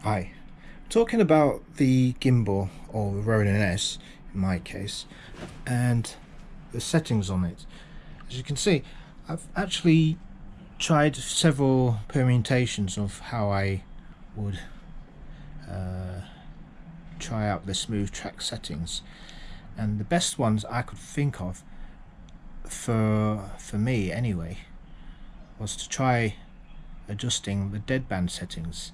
Hi, talking about the gimbal, or the Ronin S in my case, and the settings on it. As you can see, I've actually tried several permutations of how I would try out the smooth track settings, and the best ones I could think of for me anyway was to try adjusting the deadband settings.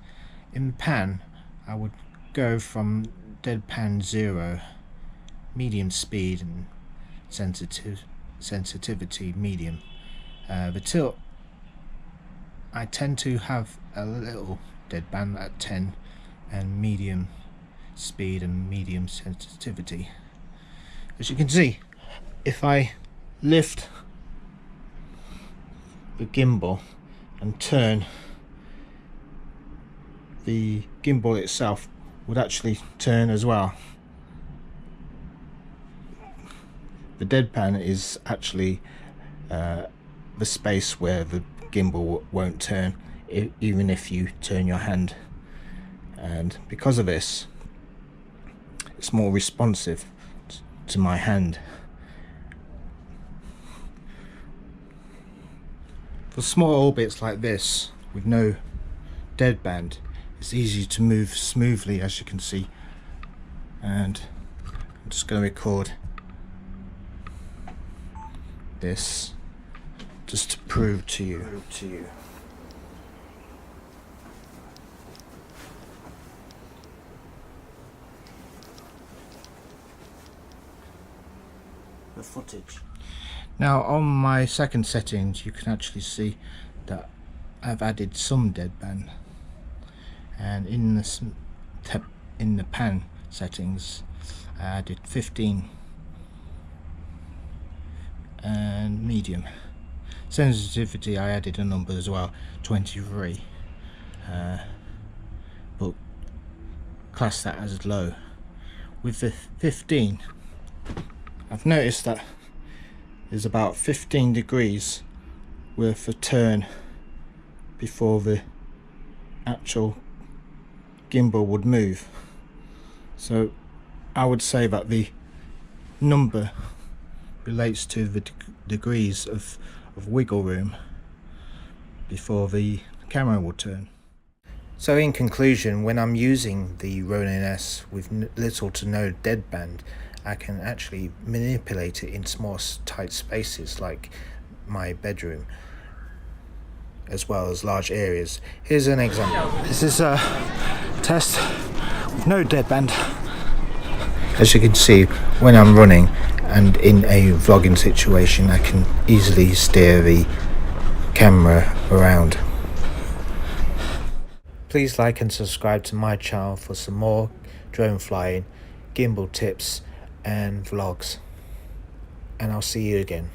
In the pan, I would go from deadpan 0, medium speed and sensitivity medium. The tilt, I tend to have a little deadband at 10 and medium speed and medium sensitivity. As you can see, if I lift the gimbal and turn, the gimbal itself would actually turn as well. The deadpan is actually the space where the gimbal won't turn even if you turn your hand, and because of this it's more responsive to my hand. For small orbits like this with no deadband, it's easy to move smoothly, as you can see, and I'm just going to record this just to prove to you. The footage. Now on my second settings, you can actually see that I've added some deadband, and in the pan settings I added 15 and medium. Sensitivity I added a number as well, 23, but class that as low. With the 15, I've noticed that there's about 15 degrees worth of turn before the actual gimbal would move. So I would say that the number relates to the degrees of wiggle room before the camera will turn. So in conclusion, when I'm using the Ronin S with little to no deadband, I can actually manipulate it in small tight spaces like my bedroom, as well as large areas. Here's an example. This is a test with no deadband. As you can see, when I'm running and in a vlogging situation, I can easily steer the camera around. Please like and subscribe to my channel for some more drone flying, gimbal tips and vlogs, and I'll see you again.